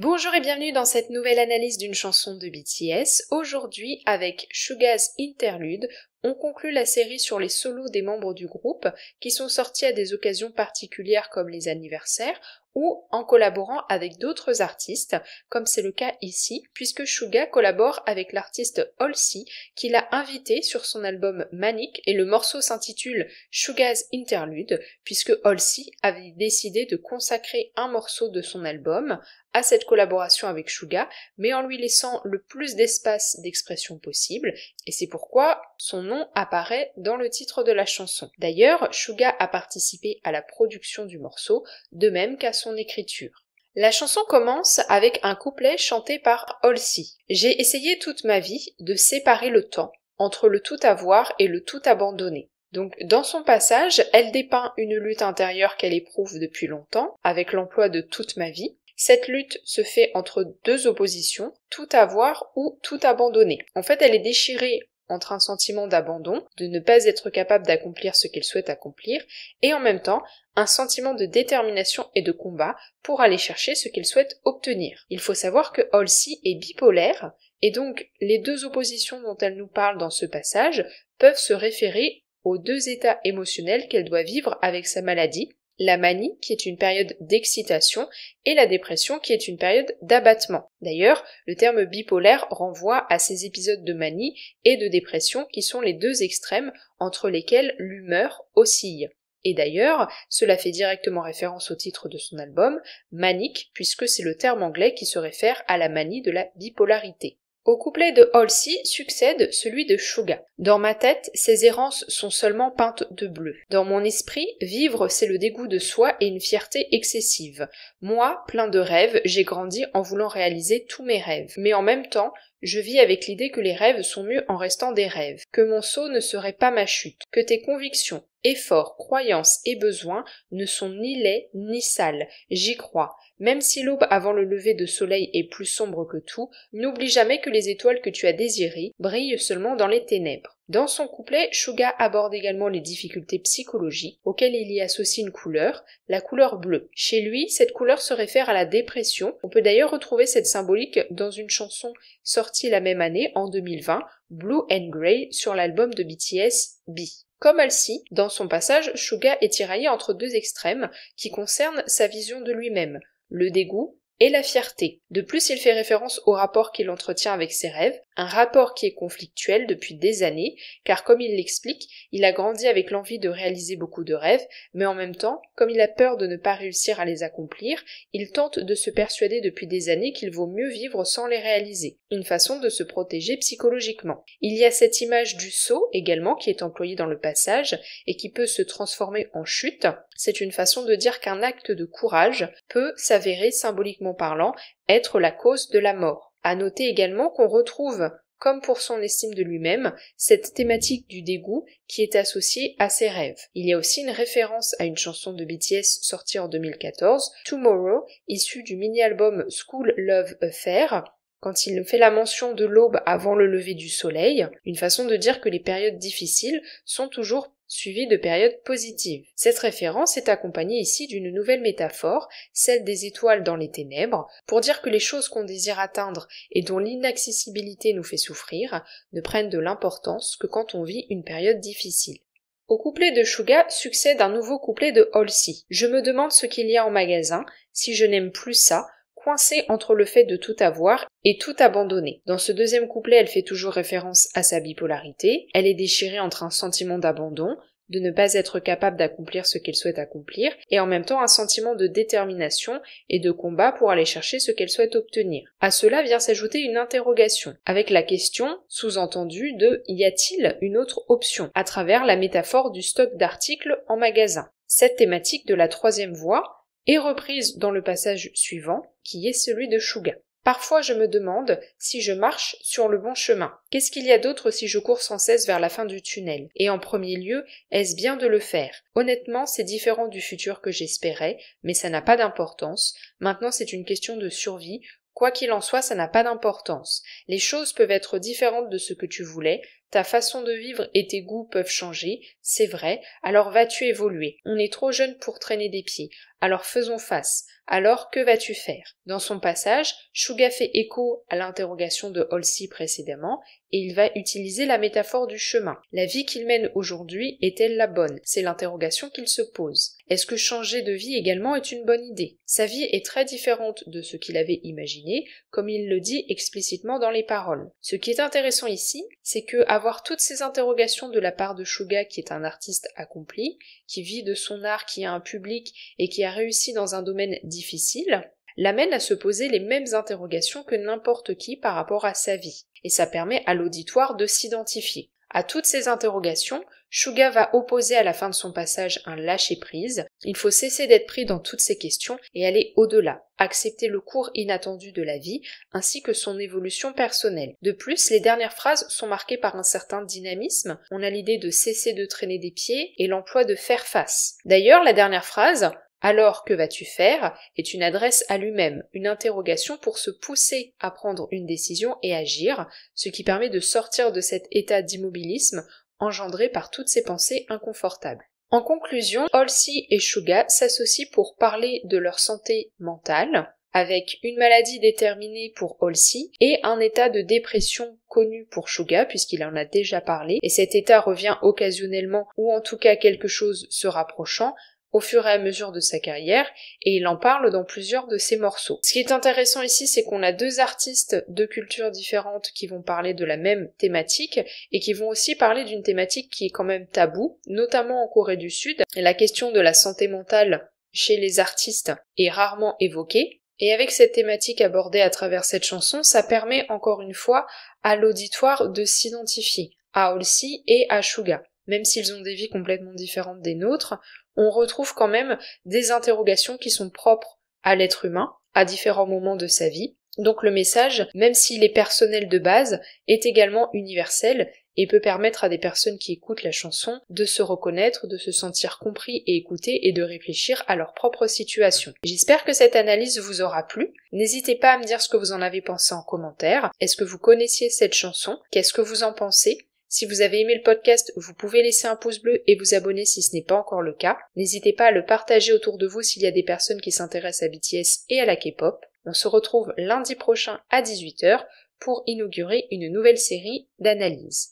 Bonjour et bienvenue dans cette nouvelle analyse d'une chanson de BTS. Aujourd'hui, avec Suga's Interlude, on conclut la série sur les solos des membres du groupe qui sont sortis à des occasions particulières comme les anniversaires ou en collaborant avec d'autres artistes, comme c'est le cas ici, puisque Suga collabore avec l'artiste Halsey qui l'a invité sur son album Manic et le morceau s'intitule Suga's Interlude, puisque Halsey avait décidé de consacrer un morceau de son album à cette collaboration avec Suga, mais en lui laissant le plus d'espace d'expression possible, et c'est pourquoi son nom apparaît dans le titre de la chanson. D'ailleurs, Suga a participé à la production du morceau, de même qu'à son écriture. La chanson commence avec un couplet chanté par Halsey. J'ai essayé toute ma vie de séparer le temps entre le tout avoir et le tout abandonner. Donc, dans son passage, elle dépeint une lutte intérieure qu'elle éprouve depuis longtemps, avec l'emploi de toute ma vie. Cette lutte se fait entre deux oppositions, tout avoir ou tout abandonner. En fait, elle est déchirée entre un sentiment d'abandon, de ne pas être capable d'accomplir ce qu'elle souhaite accomplir, et en même temps, un sentiment de détermination et de combat pour aller chercher ce qu'elle souhaite obtenir. Il faut savoir que Halsey est bipolaire, et donc les deux oppositions dont elle nous parle dans ce passage peuvent se référer aux deux états émotionnels qu'elle doit vivre avec sa maladie, la manie qui est une période d'excitation et la dépression qui est une période d'abattement. D'ailleurs, le terme bipolaire renvoie à ces épisodes de manie et de dépression qui sont les deux extrêmes entre lesquels l'humeur oscille. Et d'ailleurs, cela fait directement référence au titre de son album, Manic, puisque c'est le terme anglais qui se réfère à la manie de la bipolarité. Au couplet de Halsey succède celui de Suga. Dans ma tête, ces errances sont seulement peintes de bleu. Dans mon esprit, vivre c'est le dégoût de soi et une fierté excessive. Moi, plein de rêves, j'ai grandi en voulant réaliser tous mes rêves. Mais en même temps, je vis avec l'idée que les rêves sont mieux en restant des rêves, que mon saut ne serait pas ma chute, que tes convictions, efforts, croyances et besoins ne sont ni laids ni sales, j'y crois. Même si l'aube avant le lever de soleil est plus sombre que tout, n'oublie jamais que les étoiles que tu as désirées brillent seulement dans les ténèbres. Dans son couplet, Suga aborde également les difficultés psychologiques auxquelles il y associe une couleur, la couleur bleue. Chez lui, cette couleur se réfère à la dépression. On peut d'ailleurs retrouver cette symbolique dans une chanson sortie la même année, en 2020, Blue and Grey, sur l'album de BTS, B. Comme Halsey, dans son passage, Suga est tiraillé entre deux extrêmes qui concernent sa vision de lui-même, le dégoût et la fierté. De plus, il fait référence au rapport qu'il entretient avec ses rêves, un rapport qui est conflictuel depuis des années, car comme il l'explique, il a grandi avec l'envie de réaliser beaucoup de rêves, mais en même temps, comme il a peur de ne pas réussir à les accomplir, il tente de se persuader depuis des années qu'il vaut mieux vivre sans les réaliser, une façon de se protéger psychologiquement. Il y a cette image du saut également qui est employée dans le passage et qui peut se transformer en chute. C'est une façon de dire qu'un acte de courage peut s'avérer symboliquement parlant être la cause de la mort. À noter également qu'on retrouve, comme pour son estime de lui-même, cette thématique du dégoût qui est associée à ses rêves. Il y a aussi une référence à une chanson de BTS sortie en 2014, Tomorrow, issue du mini-album School Love Affair, quand il fait la mention de l'aube avant le lever du soleil, une façon de dire que les périodes difficiles sont toujours suivies de périodes positives. Cette référence est accompagnée ici d'une nouvelle métaphore, celle des étoiles dans les ténèbres, pour dire que les choses qu'on désire atteindre et dont l'inaccessibilité nous fait souffrir ne prennent de l'importance que quand on vit une période difficile. Au couplet de Suga succède un nouveau couplet de Halsey. Je me demande ce qu'il y a en magasin, si je n'aime plus ça, coincée entre le fait de tout avoir et tout abandonner. Dans ce deuxième couplet, elle fait toujours référence à sa bipolarité, elle est déchirée entre un sentiment d'abandon, de ne pas être capable d'accomplir ce qu'elle souhaite accomplir, et en même temps un sentiment de détermination et de combat pour aller chercher ce qu'elle souhaite obtenir. À cela vient s'ajouter une interrogation, avec la question sous-entendue de « y a-t-il une autre option ?» à travers la métaphore du stock d'articles en magasin. Cette thématique de la troisième voie est reprise dans le passage suivant, qui est celui de Suga. Parfois je me demande si je marche sur le bon chemin. Qu'est-ce qu'il y a d'autre si je cours sans cesse vers la fin du tunnel? Et en premier lieu, est-ce bien de le faire? Honnêtement, c'est différent du futur que j'espérais, mais ça n'a pas d'importance. Maintenant, c'est une question de survie. Quoi qu'il en soit, ça n'a pas d'importance. Les choses peuvent être différentes de ce que tu voulais, ta façon de vivre et tes goûts peuvent changer, c'est vrai, alors vas-tu évoluer. On est trop jeune pour traîner des pieds, alors faisons face. alors que vas-tu faire? Dans son passage, Suga fait écho à l'interrogation de Halsey précédemment et il va utiliser la métaphore du chemin. La vie qu'il mène aujourd'hui est-elle la bonne? C'est l'interrogation qu'il se pose. Est-ce que changer de vie également est une bonne idée? Sa vie est très différente de ce qu'il avait imaginé, comme il le dit explicitement dans les paroles. Ce qui est intéressant ici, c'est que avoir toutes ces interrogations de la part de Suga, qui est un artiste accompli, qui vit de son art, qui a un public et qui a réussi dans un domaine difficile, l'amène à se poser les mêmes interrogations que n'importe qui par rapport à sa vie, et ça permet à l'auditoire de s'identifier. À toutes ces interrogations, Suga va opposer à la fin de son passage un lâcher-prise. Il faut cesser d'être pris dans toutes ces questions et aller au-delà, accepter le cours inattendu de la vie, ainsi que son évolution personnelle. De plus, les dernières phrases sont marquées par un certain dynamisme. On a l'idée de cesser de traîner des pieds et l'emploi de faire face. D'ailleurs, la dernière phrase, alors que vas-tu faire, est une adresse à lui-même, une interrogation pour se pousser à prendre une décision et agir, ce qui permet de sortir de cet état d'immobilisme engendré par toutes ces pensées inconfortables. En conclusion, Halsey et Suga s'associent pour parler de leur santé mentale, avec une maladie déterminée pour Halsey et un état de dépression connu pour Suga puisqu'il en a déjà parlé, et cet état revient occasionnellement ou en tout cas quelque chose se rapprochant au fur et à mesure de sa carrière, et il en parle dans plusieurs de ses morceaux. Ce qui est intéressant ici, c'est qu'on a deux artistes de cultures différentes qui vont parler de la même thématique, et qui vont aussi parler d'une thématique qui est quand même taboue, notamment en Corée du Sud. La question de la santé mentale chez les artistes est rarement évoquée, et avec cette thématique abordée à travers cette chanson, ça permet encore une fois à l'auditoire de s'identifier à Halsey et à Suga. Même s'ils ont des vies complètement différentes des nôtres, on retrouve quand même des interrogations qui sont propres à l'être humain, à différents moments de sa vie. Donc le message, même s'il est personnel de base, est également universel et peut permettre à des personnes qui écoutent la chanson de se reconnaître, de se sentir compris et écoutés et de réfléchir à leur propre situation. J'espère que cette analyse vous aura plu. N'hésitez pas à me dire ce que vous en avez pensé en commentaire. Est-ce que vous connaissiez cette chanson? Qu'est-ce que vous en pensez? Si vous avez aimé le podcast, vous pouvez laisser un pouce bleu et vous abonner si ce n'est pas encore le cas. N'hésitez pas à le partager autour de vous s'il y a des personnes qui s'intéressent à BTS et à la K-pop. On se retrouve lundi prochain à 18h pour inaugurer une nouvelle série d'analyses.